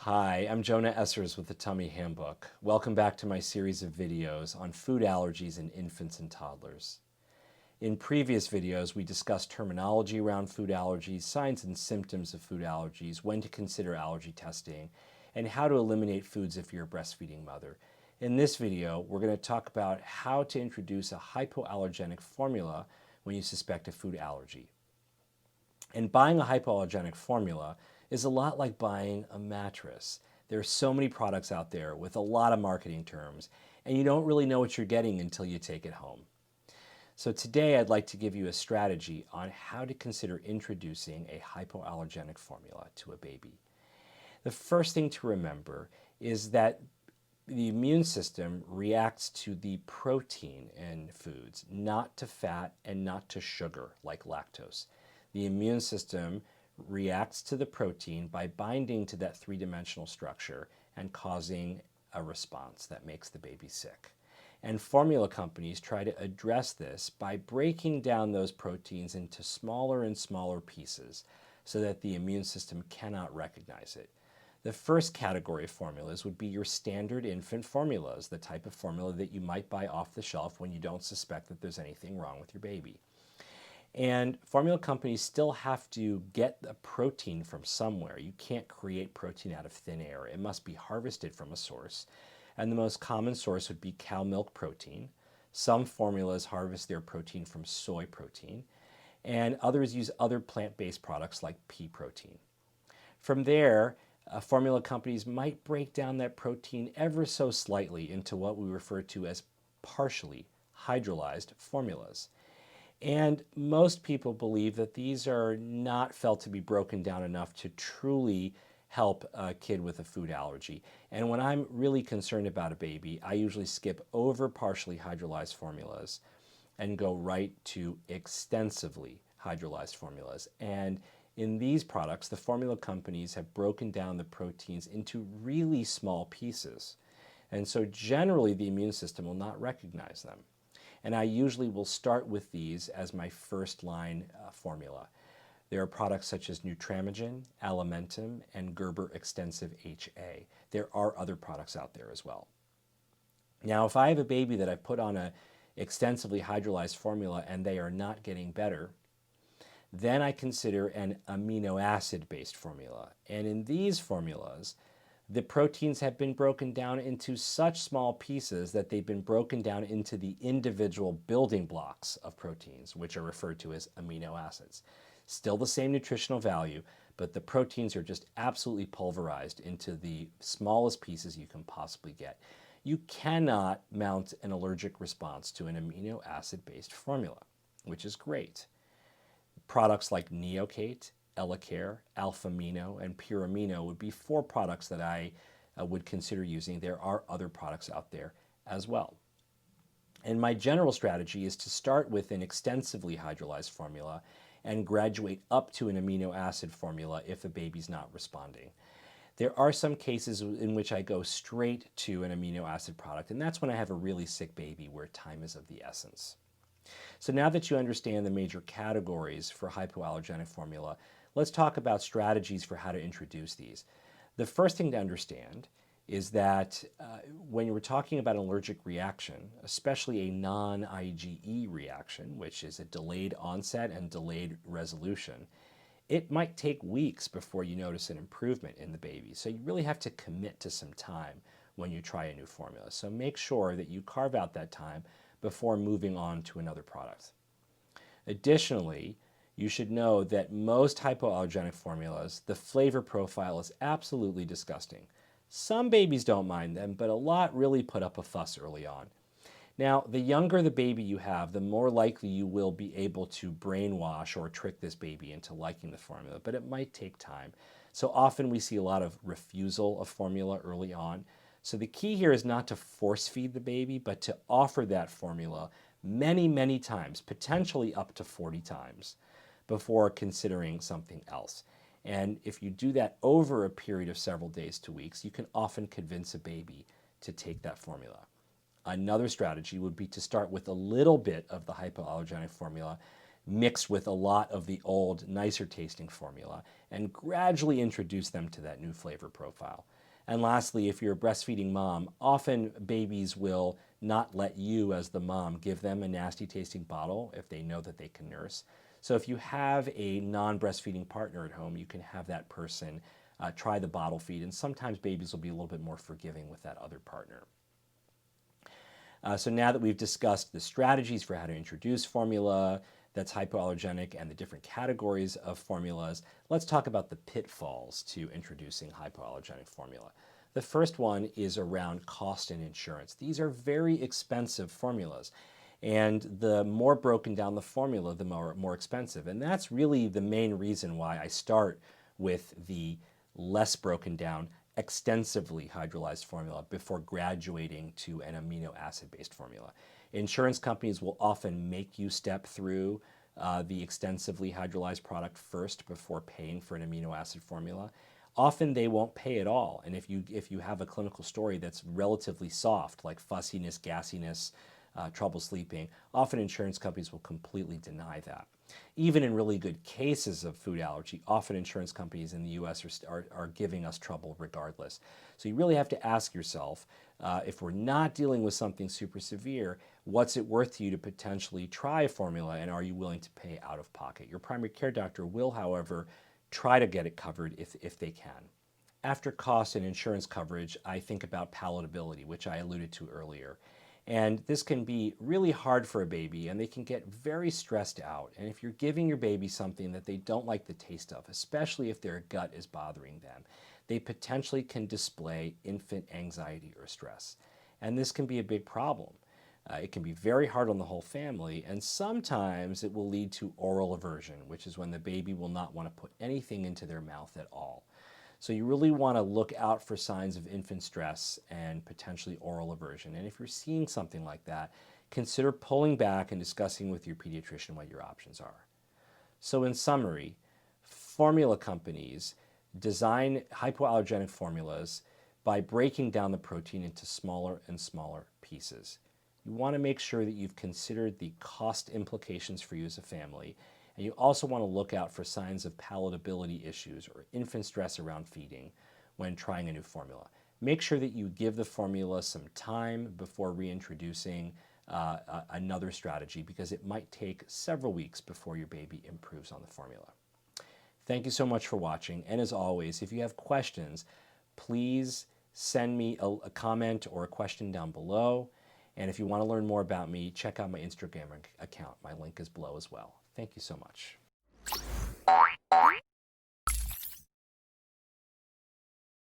Hi, I'm Jonah Essers with the Tummy Handbook. Welcome back to my series of videos on food allergies in infants and toddlers. In previous videos, we discussed terminology around food allergies, signs and symptoms of food allergies, when to consider allergy testing, and how to eliminate foods if you're a breastfeeding mother. In this video, we're going to talk about how to introduce a hypoallergenic formula when you suspect a food allergy. And buying a hypoallergenic formula is a lot like buying a mattress. There are so many products out there with a lot of marketing terms, and you don't really know what you're getting until you take it home. So today I'd like to give you a strategy on how to consider introducing a hypoallergenic formula to a baby. The first thing to remember is that the immune system reacts to the protein in foods, not to fat and not to sugar like lactose. The immune system reacts to the protein by binding to that three-dimensional structure and causing a response that makes the baby sick. And formula companies try to address this by breaking down those proteins into smaller and smaller pieces so that the immune system cannot recognize it. The first category of formulas would be your standard infant formulas, the type of formula that you might buy off the shelf when you don't suspect that there's anything wrong with your baby. And formula companies still have to get the protein from somewhere. You can't create protein out of thin air. It must be harvested from a source. And the most common source would be cow milk protein. Some formulas harvest their protein from soy protein, and others use other plant-based products like pea protein. From there, formula companies might break down that protein ever so slightly into what we refer to as partially hydrolyzed formulas. And most people believe that these are not felt to be broken down enough to truly help a kid with a food allergy. And when I'm really concerned about a baby, I usually skip over partially hydrolyzed formulas and go right to extensively hydrolyzed formulas. And in these products, the formula companies have broken down the proteins into really small pieces. And so generally the immune system will not recognize them. And I usually will start with these as my first line formula. There are products such as Nutramigen, Alimentum, and Gerber Extensive HA. There are other products out there as well. Now, if I have a baby that I've put on a extensively hydrolyzed formula and they are not getting better, then I consider an amino acid-based formula. And in these formulas, the proteins have been broken down into such small pieces that they've been broken down into the individual building blocks of proteins, which are referred to as amino acids. Still the same nutritional value, but the proteins are just absolutely pulverized into the smallest pieces you can possibly get. You cannot mount an allergic response to an amino acid-based formula, which is great. Products like Neocate, Elecare, Alphamino, and Pure Amino would be 4 products that I would consider using. There are other products out there as well. And my general strategy is to start with an extensively hydrolyzed formula and graduate up to an amino acid formula if a baby's not responding. There are some cases in which I go straight to an amino acid product, and that's when I have a really sick baby where time is of the essence. So now that you understand the major categories for hypoallergenic formula, let's talk about strategies for how to introduce these. The first thing to understand is that when you're talking about an allergic reaction, especially a non-IgE reaction, which is a delayed onset and delayed resolution, it might take weeks before you notice an improvement in the baby. So you really have to commit to some time when you try a new formula. So make sure that you carve out that time before moving on to another product. Additionally, you should know that most hypoallergenic formulas, the flavor profile is absolutely disgusting. Some babies don't mind them, but a lot really put up a fuss early on. Now, the younger the baby you have, the more likely you will be able to brainwash or trick this baby into liking the formula, but it might take time. So often we see a lot of refusal of formula early on. So the key here is not to force feed the baby, but to offer that formula many, many times, potentially up to 40 times, before considering something else. And if you do that over a period of several days to weeks, you can often convince a baby to take that formula. Another strategy would be to start with a little bit of the hypoallergenic formula mixed with a lot of the old, nicer tasting formula and gradually introduce them to that new flavor profile. And lastly, if you're a breastfeeding mom, often babies will not let you as the mom give them a nasty tasting bottle if they know that they can nurse. So if you have a non-breastfeeding partner at home, you can have that person try the bottle feed, and sometimes babies will be a little bit more forgiving with that other partner. So now that we've discussed the strategies for how to introduce formula that's hypoallergenic and the different categories of formulas, let's talk about the pitfalls to introducing hypoallergenic formula. The first one is around cost and insurance. These are very expensive formulas, and the more broken down the formula, the more expensive. And that's really the main reason why I start with the less broken down, extensively hydrolyzed formula before graduating to an amino acid-based formula. Insurance companies will often make you step through the extensively hydrolyzed product first before paying for an amino acid formula. Often they won't pay at all, and if you have a clinical story that's relatively soft, like fussiness, gassiness, trouble sleeping, often insurance companies will completely deny that. Even in really good cases of food allergy, often insurance companies in the US are giving us trouble regardless. So you really have to ask yourself, if we're not dealing with something super severe, what's it worth to you to potentially try a formula, and are you willing to pay out of pocket? Your primary care doctor will, however, try to get it covered if they can. After cost and insurance coverage, I think about palatability, which I alluded to earlier. And this can be really hard for a baby, and they can get very stressed out. And if you're giving your baby something that they don't like the taste of, especially if their gut is bothering them, they potentially can display infant anxiety or stress. And this can be a big problem. It can be very hard on the whole family, and sometimes it will lead to oral aversion, which is when the baby will not want to put anything into their mouth at all. So you really want to look out for signs of infant stress and potentially oral aversion. And if you're seeing something like that, consider pulling back and discussing with your pediatrician what your options are. So in summary, formula companies design hypoallergenic formulas by breaking down the protein into smaller and smaller pieces. You want to make sure that you've considered the cost implications for you as a family, and you also want to look out for signs of palatability issues or infant stress around feeding when trying a new formula. Make sure that you give the formula some time before reintroducing another strategy, because it might take several weeks before your baby improves on the formula. Thank you so much for watching, and as always, if you have questions, please send me a comment or a question down below. And if you want to learn more about me, check out my Instagram account. My link is below as well. Thank you so much.